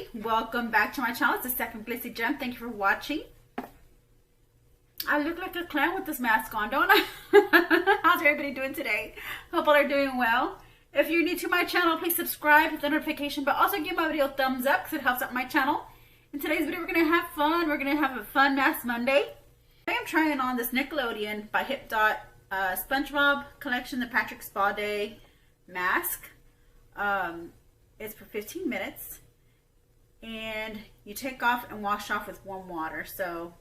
everybody, welcome back to my channel. It's the second glitzzygem. Thank you for watching. I look like a clown with this mask on, don't I? How's everybody doing today? Hope all are doing well. If you're new to my channel, please subscribe, hit the notification, but also give my video a thumbs up because it helps out my channel. In today's video, we're going to have fun. We're going to have a fun Mask Monday. I am trying on this Nickelodeon by Hip Dot SpongeBob collection, the Patrick Spa Day mask. It's for 15 minutes. And you take off and wash off with warm water. So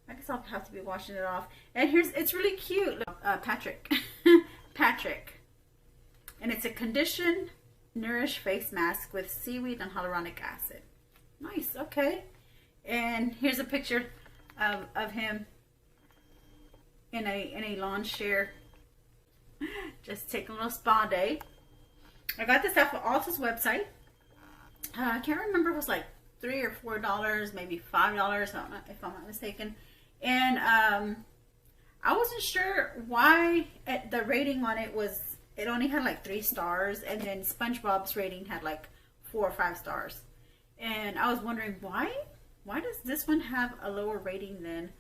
I guess I'll have to be washing it off. And it's really cute. Look, Patrick. Patrick. And it's a condition, nourish face mask with seaweed and hyaluronic acid. Nice, okay. And here's a picture of him in a lawn chair. Just taking a little spa day. I got this off of Ulta's website. I can't remember if it was like $3 or $4, maybe $5, if I'm not mistaken. And I wasn't sure why the rating on it was, it only had like 3 stars, and then SpongeBob's rating had like 4 or 5 stars. And I was wondering why does this one have a lower rating than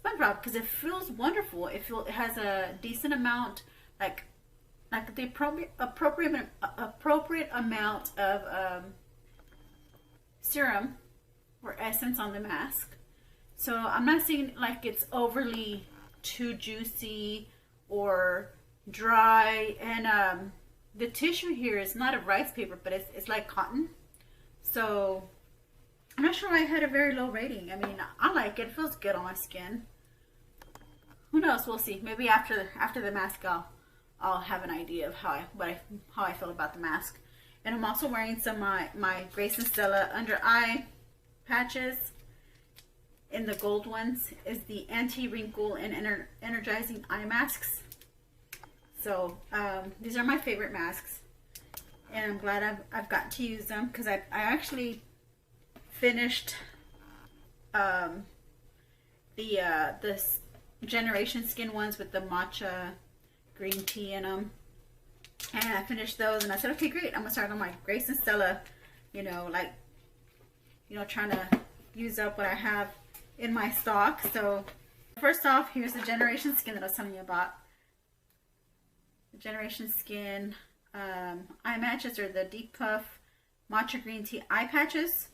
SpongeBob? Because it feels wonderful. It has a decent amount, like the appropriate amount of serum or essence on the mask. So I'm not seeing like it's overly too juicy or dry. And the tissue here is not a rice paper, but it's like cotton. So I'm not sure why I had a very low rating. I mean, I like it. It feels good on my skin. Who knows? We'll see. Maybe after the mask, I'll have an idea of how I feel about the mask. And I'm also wearing some my Grace and Stella under eye patches. In the gold ones is the Anti-Wrinkle and Energizing eye masks. So these are my favorite masks, and I'm glad I've gotten to use them because I actually finished the Generation Skin ones with the matcha green tea in them. And I finished those, and I said, okay, great. I'm gonna start on my Grace and Stella, trying to use up what I have in my stock. So first off, here's the Generation Skin that I was telling you about. The Generation Skin eye matches, or the Deep Puff matcha green tea eye patches.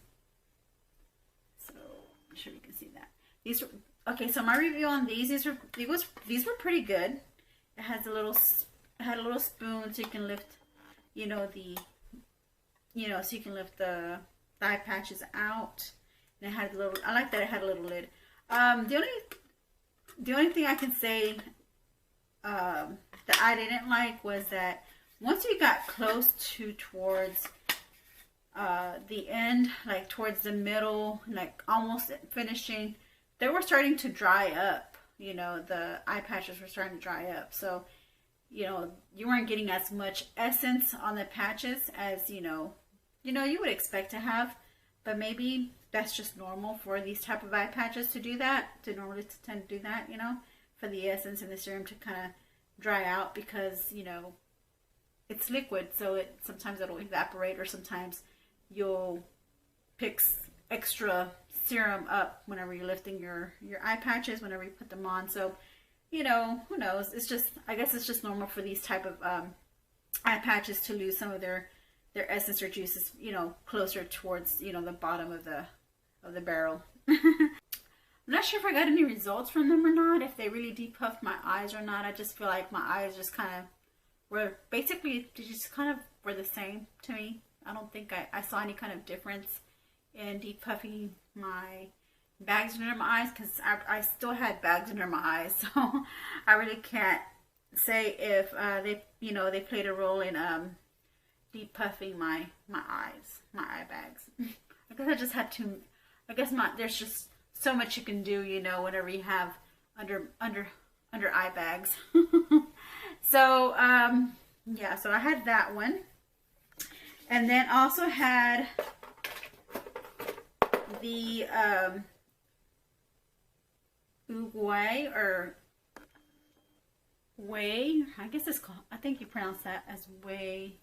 So I'm sure you can see that. These were okay. So my review on these were pretty good. It has had a little spoon so you can lift, so you can lift the eye patches out. And it had a little, I like that it had a little lid. The only thing I can say that I didn't like was that once you got close towards the end, like towards the middle, like almost finishing, they were starting to dry up. The eye patches were starting to dry up. So you weren't getting as much essence on the patches as you would expect to have. But maybe that's just normal for these type of eye patches to do that, to normally tend to do that, for the essence and the serum to kind of dry out, because it's liquid, so sometimes it'll evaporate, or sometimes you'll pick extra serum up whenever you're lifting your eye patches, whenever you put them on. So who knows? I guess it's just normal for these type of eye patches to lose some of their essence or juices, closer towards, the bottom of the barrel. I'm not sure if I got any results from them or not, if they really depuffed my eyes or not. I just feel like my eyes just kind of were, basically, they just kind of were the same to me. I don't think I saw any kind of difference in depuffing my bags under my eyes, because I still had bags under my eyes, so I really can't say if they played a role in depuffing my eyes, my eye bags. I guess I just had to. I guess there's just so much you can do, whenever you have under eye bags. So yeah, so I had that one, and then also had the Uruguay or Way. I guess it's called. I think you pronounce that as Way.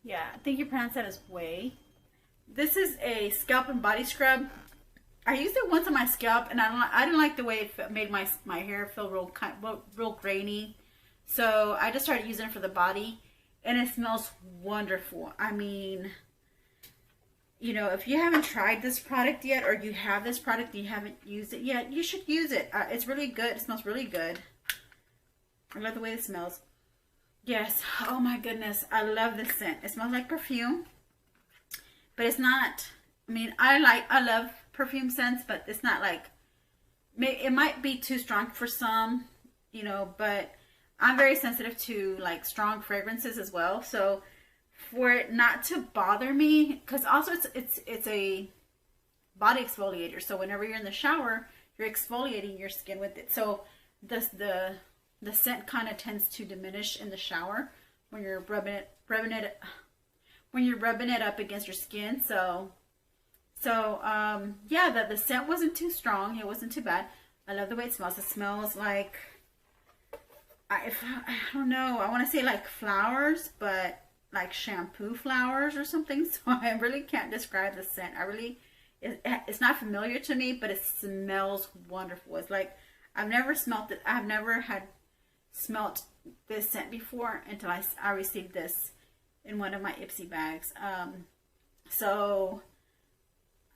Yeah, I think you pronounce that as Way. This is a scalp and body scrub. I used it once on my scalp, and I didn't like the way it made my hair feel real grainy. So I just started using it for the body, and it smells wonderful. I mean, you know, if you haven't tried this product yet, or you have this product and you haven't used it yet, you should use it. It's really good. It smells really good. I love the way it smells. Yes. Oh my goodness. I love this scent. It smells like perfume, but it's not. I mean, I love perfume scents, but it's not like, it might be too strong for some, you know, but I'm very sensitive to like strong fragrances as well. So for it not to bother me, because also it's a body exfoliator. So whenever you're in the shower, you're exfoliating your skin with it. So the scent kind of tends to diminish in the shower when you're rubbing it up against your skin. So yeah, the scent wasn't too strong. It wasn't too bad. I love the way it smells. It smells like, I don't know, I want to say like flowers, but like shampoo flowers or something. So I really can't describe the scent. It's not familiar to me, but it smells wonderful. It's like, I've never smelt it. I've never smelt this scent before until I received this in one of my Ipsy bags. So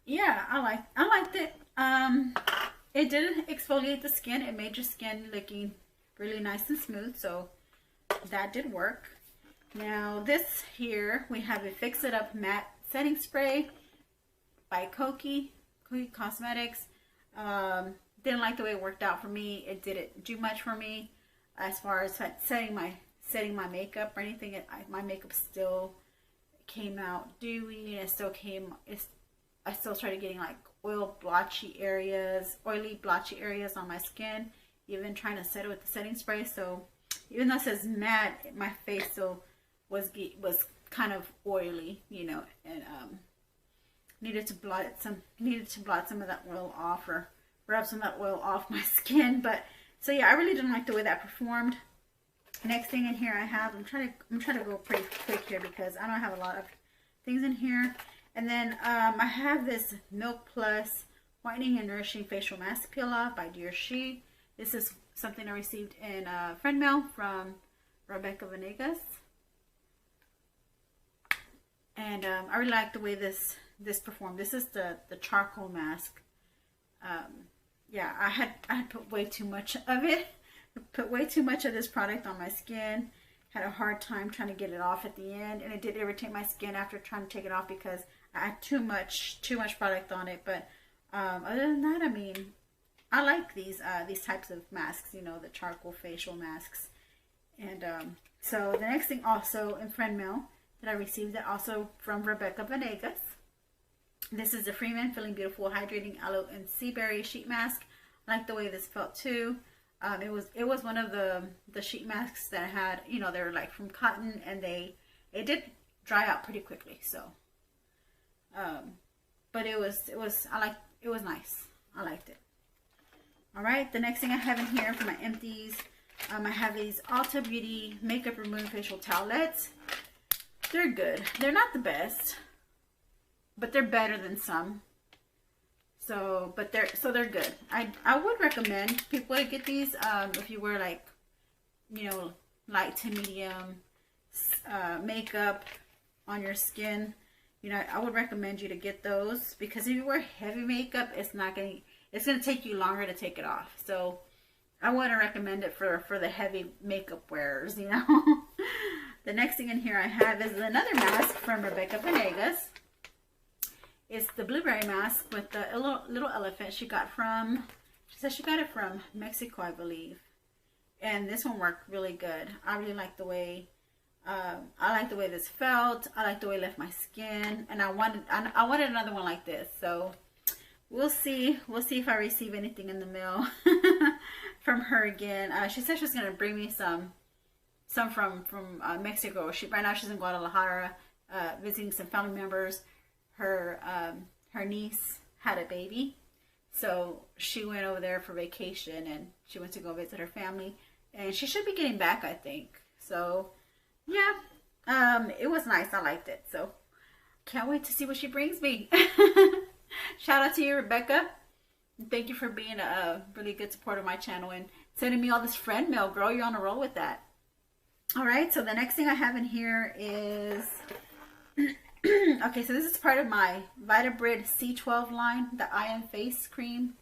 yeah, I liked it. It didn't exfoliate the skin. It made your skin looking really nice and smooth. So that did work. Now this here, we have a Fix It Up Matte Setting Spray by Koki Cosmetics. Didn't like the way it worked out for me. It didn't do much for me as far as setting my makeup or anything. My makeup still came out dewy, and I still started getting like oily blotchy areas on my skin, even trying to set it with the setting spray. So even though it says matte, my face still was kind of oily, you know, and needed to blot some of that oil off, or rub some of that oil off my skin. But so yeah, I really didn't like the way that performed. Next thing in here I have, I'm trying to go pretty quick here because I don't have a lot of things in here. And then I have this Milk Plus Whitening and Nourishing Facial Mask Peel Off by Dear She. This is something I received in friend mail from Rebecca Venegas. And I really like the way this performed. This is the charcoal mask. Yeah, I had put way too much of it. Put way too much of this product on my skin. Had a hard time trying to get it off at the end, and it did irritate my skin after trying to take it off because I had too much product on it. But other than that, I mean, I like these types of masks, you know, the charcoal facial masks. And so the next thing also in friend mail that I received, that also from Rebecca Venegas. This is the Freeman Feeling Beautiful Hydrating Aloe and Sea Berry Sheet Mask. I like the way this felt too. It was one of the sheet masks that had, you know, they were like from cotton, and it did dry out pretty quickly. So, but it was nice. I liked it. All right, the next thing I have in here for my empties, I have these Ulta Beauty Makeup Removing Facial Towelettes. They're good. They're not the best, but they're better than some. So, but they're good. I would recommend people to get these if you wear, like, you know, light to medium makeup on your skin. You know, I would recommend you to get those, because if you wear heavy makeup, it's gonna take you longer to take it off. So I want to recommend it for the heavy makeup wearers, you know. The next thing in here I have is another mask from Rebecca Venegas. It's the blueberry mask with the little elephant she said she got it from Mexico, I believe. And this one worked really good. I really like the way, this felt. I like the way it left my skin. And I wanted another one like this. So we'll see. We'll see if I receive anything in the mail from her again. She said she was going to bring me some from Mexico. Right now she's in Guadalajara visiting some family members. Her niece had a baby, so she went over there for vacation, and she went to go visit her family, and she should be getting back, I think. So yeah, It was nice. I liked it. So can't wait to see what she brings me. Shout out to you, Rebecca. Thank you for being a really good supporter of my channel and sending me all this friend mail, girl. You're on a roll with that. All right, so the next thing I have in here is okay, so this is part of my Vitabrid C12 line, the Eye and Face Cream.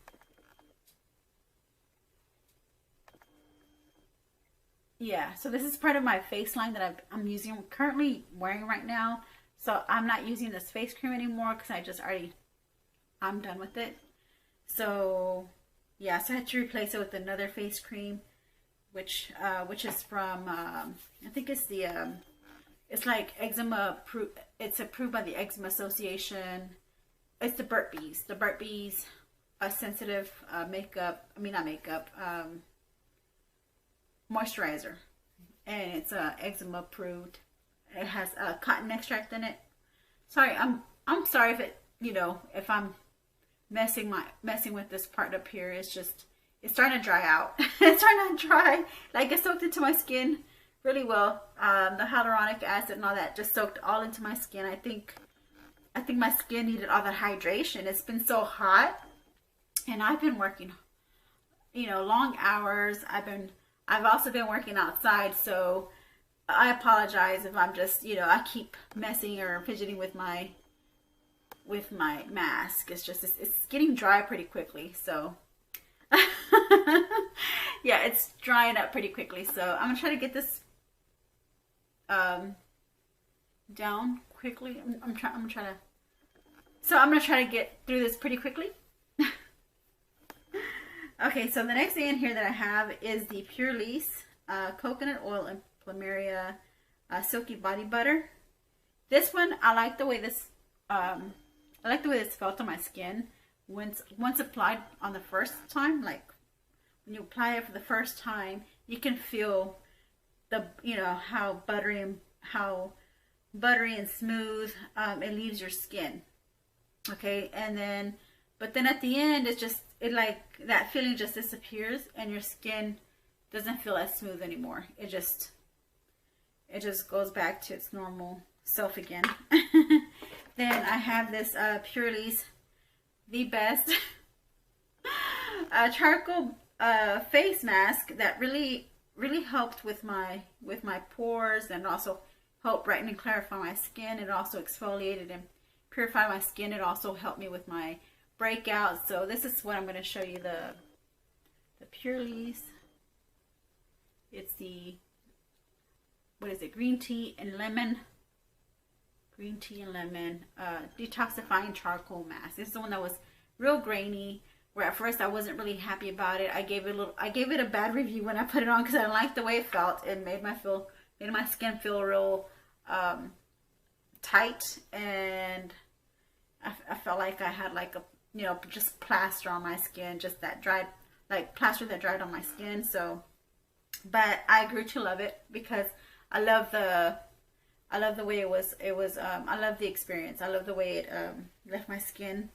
Yeah, so this is part of my face line that I'm using, currently wearing right now. So I'm not using this face cream anymore because I'm done with it. So yeah, so I had to replace it with another face cream, which is from I think it's the it's like eczema approved. It's approved by the Eczema Association. It's the Burt's Bees. The Burt's Bees sensitive makeup. I mean, not makeup. Moisturizer, and it's eczema approved. It has cotton extract in it. Sorry, I'm sorry if it, you know, if I'm messing with this part up here. It's starting to dry out. It's starting to dry. Like, it soaked into my skin really well. The hyaluronic acid and all that just soaked all into my skin. I think my skin needed all that hydration. It's been so hot, and I've been working, you know, long hours. I've also been working outside, so I apologize if I'm just, you know, I keep messing or fidgeting with my mask. It's just, it's getting dry pretty quickly, so yeah, it's drying up pretty quickly. So I'm gonna try to get this down quickly. I'm gonna try to get through this pretty quickly. Okay, so the next thing in here that I have is the Pure Lease Coconut Oil and Plumeria Silky Body Butter. This one, I like the way this felt on my skin. Once applied on the first time, like when you apply it for the first time, you can feel the, you know, how buttery and smooth it leaves your skin. Okay, but then at the end, it like that feeling just disappears and your skin doesn't feel as smooth anymore. It just goes back to its normal self again. Then I have this Pure Lease, the best charcoal face mask that really helped with my pores, and also helped brighten and clarify my skin. It also exfoliated and purified my skin. It also helped me with my breakouts. So this is what I'm going to show you, the Pure Lease. It's the, what is it, green tea and lemon detoxifying charcoal mask. This is the one that was real grainy, where at first I wasn't really happy about it. I gave it a bad review when I put it on because I didn't like the way it felt. It made my skin feel real tight, and I felt like I had like a, you know, just plaster on my skin, just that dried, like plaster that dried on my skin. So, but I grew to love it because I love the way it was, I love the experience. I love the way it left my skin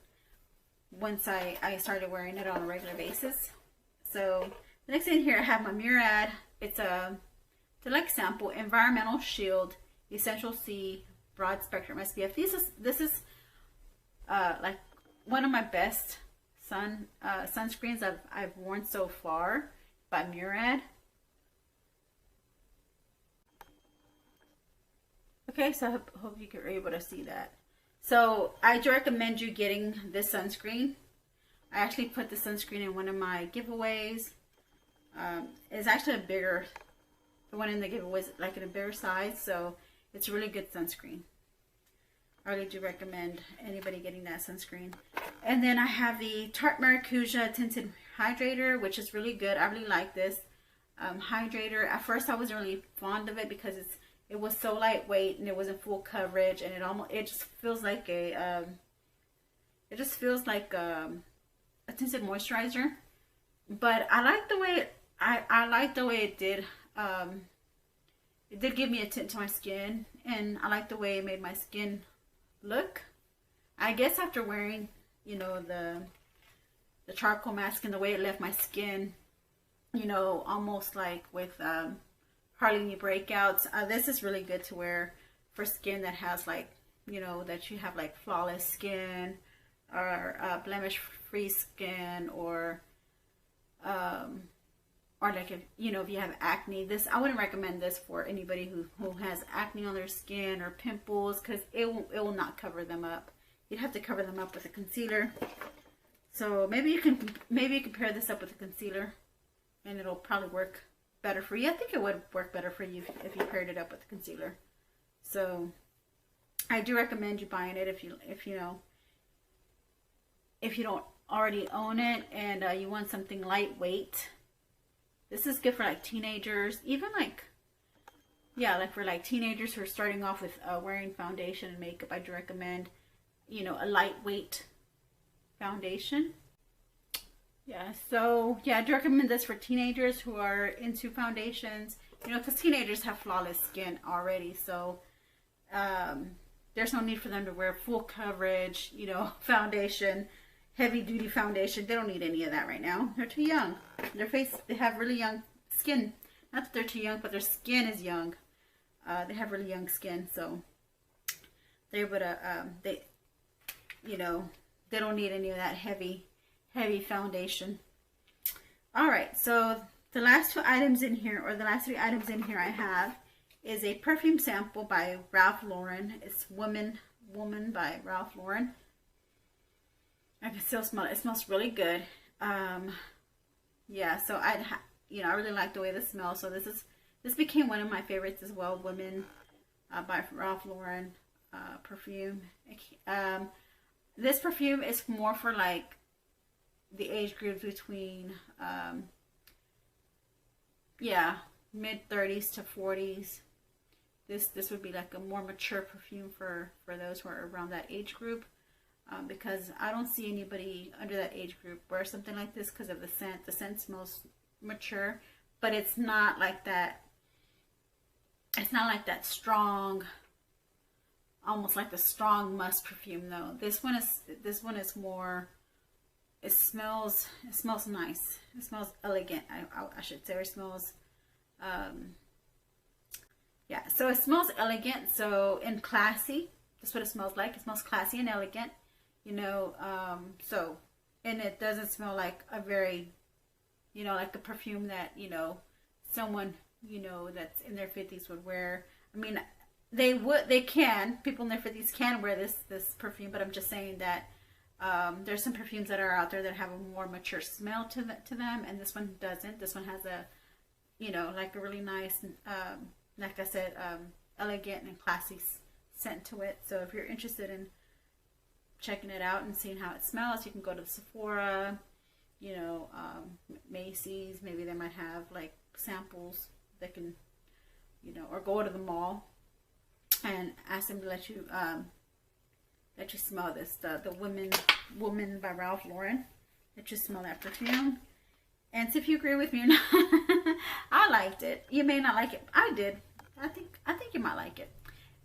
once I started wearing it on a regular basis. So the next thing here, I have my Murad. It's a Deluxe Sample Environmental Shield Essential C Broad Spectrum SPF. This is like one of my best sunscreens I've worn so far by Murad. Okay, so I hope you are able to see that. So I do recommend you getting this sunscreen. I actually put the sunscreen in one of my giveaways. It's actually the one in the giveaway is like in a bigger size, so it's a really good sunscreen. I really do recommend anybody getting that sunscreen. And then I have the Tarte Maracuja Tinted Hydrator, which is really good. I really like this hydrator. At first I wasn't really fond of it because it was so lightweight and it wasn't full coverage, and it just feels like a tinted moisturizer. But I like the way I like the way it did. It did give me a tint to my skin, and I like the way it made my skin look. I guess after wearing, you know, the charcoal mask and the way it left my skin, you know, almost like with hardly any breakouts, this is really good to wear for skin that has like, you know, that you have like flawless skin or blemish free skin, or like if, you know, if you have acne. This, I wouldn't recommend this for anybody who has acne on their skin or pimples, because it will not cover them up. You'd have to cover them up with a concealer. So maybe you can pair this up with a concealer, and it'll probably work better for you. I think it would work better for you if you paired it up with a concealer. So I do recommend you buying it if you know, if you don't already own it, and you want something lightweight. This is good for like teenagers, even like, yeah, like for like teenagers who are starting off with wearing foundation and makeup. I do recommend, you know, a lightweight foundation. Yeah, so yeah, I do recommend this for teenagers who are into foundations, you know, because teenagers have flawless skin already. So there's no need for them to wear full coverage, you know, foundation, heavy duty foundation. They don't need any of that right now. They're too young. They have really young skin. Not that they're too young, but their skin is young. They have really young skin, so they're able to, you know, they don't need any of that heavy foundation. All right, so the last 2 items in here, or the last 3 items in here I have, is a perfume sample by Ralph Lauren. It's Woman by Ralph Lauren. I can still smell it. It smells really good. Yeah, so you know, I really like the way this smells. So this became one of my favorites as well. Woman by Ralph Lauren perfume. This perfume is more for like the age group between yeah, mid 30s to 40s. This would be like a more mature perfume for those who are around that age group. Because I don't see anybody under that age group wear something like this because of the scent. The scent smells mature, but it's not like that. It's not like that strong, almost like the strong musk perfume though. This one is more. It smells nice. It smells elegant. I should say. Or it smells. Yeah. So it smells elegant. So and classy. That's what it smells like. It smells classy and elegant. You know, so, and it doesn't smell like a very, you know, like a perfume that, you know, someone, you know, that's in their 50s would wear. I mean, people in their 50s can wear this perfume, but I'm just saying that there's some perfumes that are out there that have a more mature smell to them, and this one doesn't. This one has a, you know, like a really nice, like I said, elegant and classy scent to it. So if you're interested in checking it out and seeing how it smells, you can go to Sephora, you know, Macy's. Maybe they might have like samples that can, you know, or go to the mall and ask them to let you smell this. The Woman by Ralph Lauren. Let you smell that perfume and see if you agree with me or not. I liked it. You may not like it. I did. I think you might like it.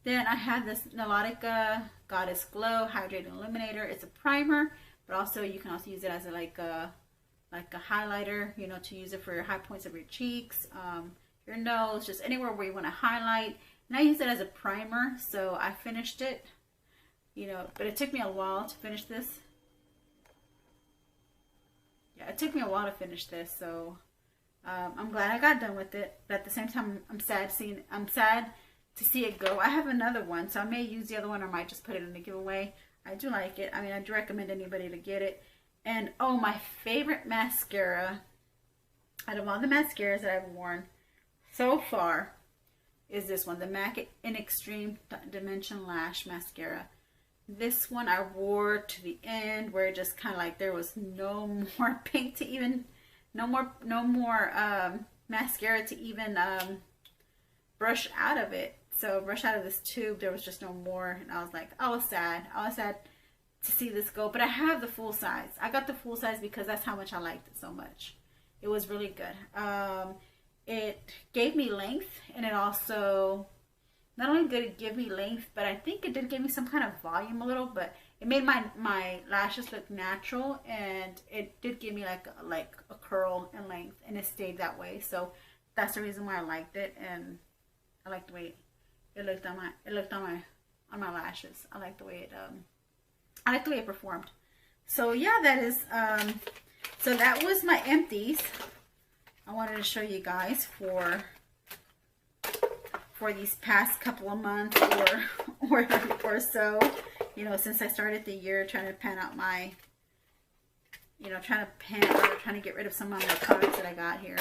Then I have this Melodica Goddess Glow Hydrating Eliminator. It's a primer, but also you can also use it as like a highlighter, you know, to use it for your high points of your cheeks, your nose, just anywhere where you want to highlight. And I use it as a primer, so I finished it, you know, but it took me a while to finish this. Yeah, it took me a while to finish this, so I'm glad I got done with it. But at the same time, I'm sad to see it go. I have another one, so I may use the other one, or I might just put it in the giveaway. I do like it. I mean, I do recommend anybody to get it. And oh, my favorite mascara out of all the mascaras that I've worn so far is this one, the MAC in Extreme Dimension Lash Mascara. This one I wore to the end, where it just kind of like there was no more pink to even, no more mascara to even brush out of it. So brush out of this tube, there was just no more, and I was like, I was sad to see this go. But I have the full size. I got the full size because that's how much I liked it so much. It was really good. It gave me length, and it also, not only did it give me length, but I think it did give me some kind of volume a little, but it made my lashes look natural, and it did give me like a curl and length, and it stayed that way. So that's the reason why I liked it, and I liked the way it looked on my lashes. I like the way it performed. So yeah, that is so that was my empties. I wanted to show you guys for these past couple of months or so, you know, since I started the year, trying to pan out my, you know, trying to get rid of some of my products that I got here.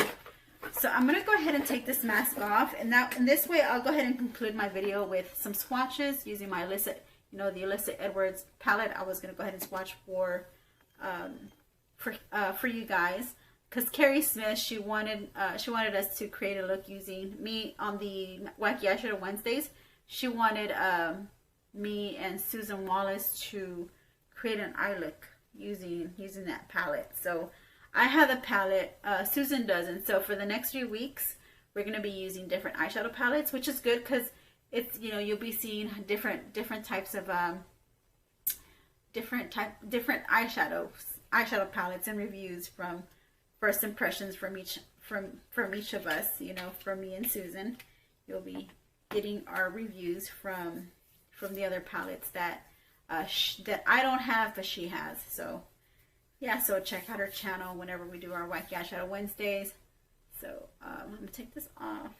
So I'm going to go ahead and take this mask off, and this way I'll go ahead and conclude my video with some swatches using my Alyssa, you know, the Alyssa Edwards palette. I was going to go ahead and swatch for you guys, because Carrie Smith, she wanted us to create a look using me on the Wacky Eyeshadow Wednesdays. She wanted me and Susan Wallace to create an eye look using that palette. So I have the palette, Susan doesn't. So for the next few weeks, we're going to be using different eyeshadow palettes, which is good because it's, you know, you'll be seeing different types of different eyeshadow palettes and reviews from first impressions from each of us, you know, from me and Susan. You'll be getting our reviews from the other palettes that that I don't have, but she has. So yeah, so check out her channel whenever we do our Wacky Eyeshadow Wednesdays. So I'm gonna take this off.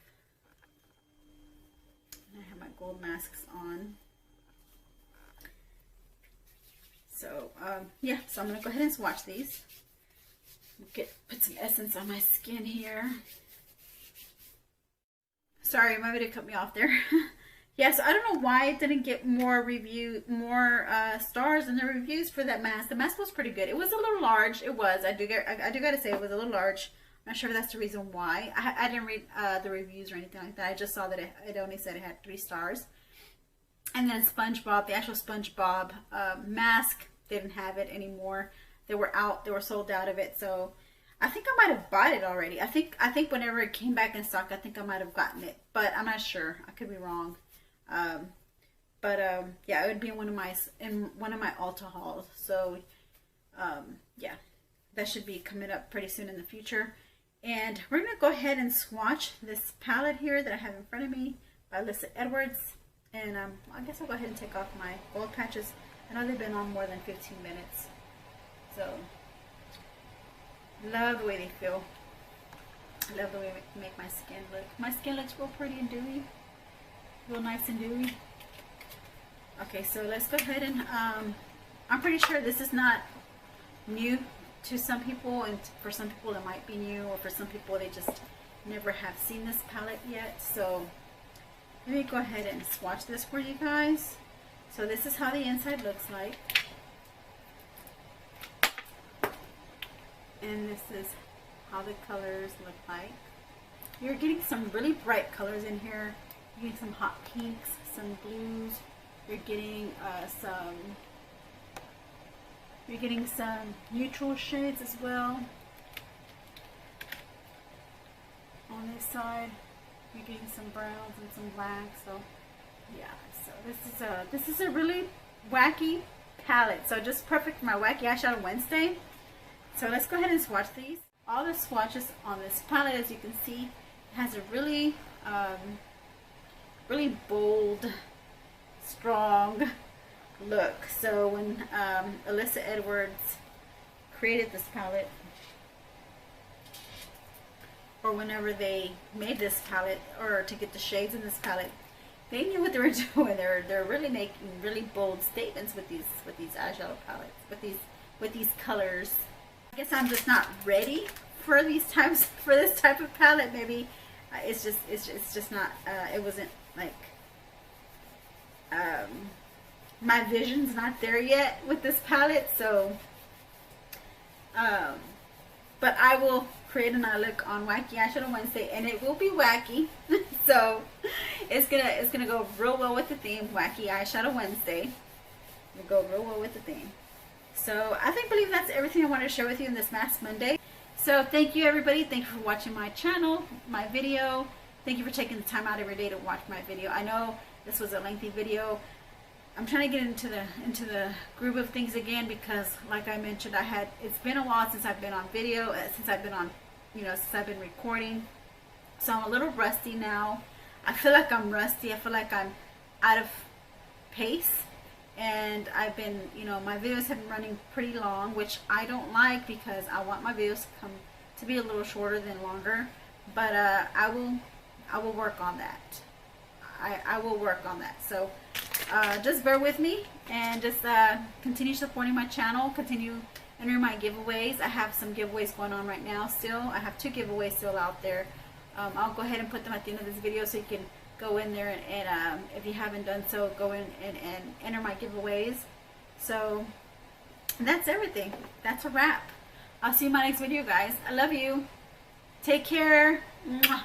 I have my gold masks on. So yeah, so I'm gonna go ahead and swatch these. Put some essence on my skin here. Sorry, my video cut me off there. Yeah, so I don't know why it didn't get more stars in the reviews for that mask. The mask was pretty good. It was a little large. It was. I do gotta say it was a little large. I'm not sure if that's the reason why. I didn't read the reviews or anything like that. I just saw that it only said it had 3 stars. And then SpongeBob, the actual SpongeBob mask, they didn't have it anymore. They were out. They were sold out of it. So I think I might have bought it already. I think whenever it came back in stock, I think I might have gotten it, but I'm not sure. I could be wrong. Yeah, it would be in one of my Ulta hauls. So yeah, that should be coming up pretty soon in the future. And we're gonna go ahead and swatch this palette here that I have in front of me by Alyssa Edwards. And I guess I'll go ahead and take off my gold patches. I know they've been on more than 15 minutes. So, love the way they feel. I love the way they make my skin look. My skin looks real pretty and dewy. Real nice and dewy. Okay, so let's go ahead and, I'm pretty sure this is not new to some people. And for some people it might be new. Or for some people they just never have seen this palette yet. So, let me go ahead and swatch this for you guys. So this is how the inside looks like. And this is how the colors look like. You're getting some really bright colors in here. You're getting some hot pinks, some blues. You're getting some neutral shades as well. On this side, you're getting some browns and some blacks. So yeah, so this is a really wacky palette. So just perfect for my Wacky Eyeshadow Wednesday. So let's go ahead and swatch these. All the swatches on this palette, as you can see, has a really, really bold, strong look. So when Alyssa Edwards created this palette, or whenever they made this palette, or to get the shades in this palette, they knew what they were doing. They're really making really bold statements with these eyeshadow palettes, with these colors. I guess I'm just not ready for this type of palette. Maybe it's just not. It wasn't like my vision's not there yet with this palette. So, but I will create an eye look on Wacky Eyeshadow Wednesday, and it will be wacky. So it's gonna go real well with the theme, Wacky Eyeshadow Wednesday. It'll go real well with the theme. So I believe that's everything I wanted to share with you in this Mask Monday. So thank you everybody. Thank you for watching my channel, my video. Thank you for taking the time out every day to watch my video. I know this was a lengthy video. I'm trying to get into the groove of things again, because like I mentioned, it's been a while since I've been on video, since I've been recording. So I'm a little rusty now. I feel like I'm rusty. I feel like I'm out of pace. And I've been, you know, my videos have been running pretty long, which I don't like because I want my videos to be a little shorter than longer. But I will work on that. I will work on that. So just bear with me and just continue supporting my channel. Continue entering my giveaways. I have some giveaways going on right now still. I have 2 giveaways still out there. I'll go ahead and put them at the end of this video so you can go in there and if you haven't done so, go in and enter my giveaways. So that's everything. That's a wrap. I'll see you in my next video, guys. I love you. Take care. Mwah.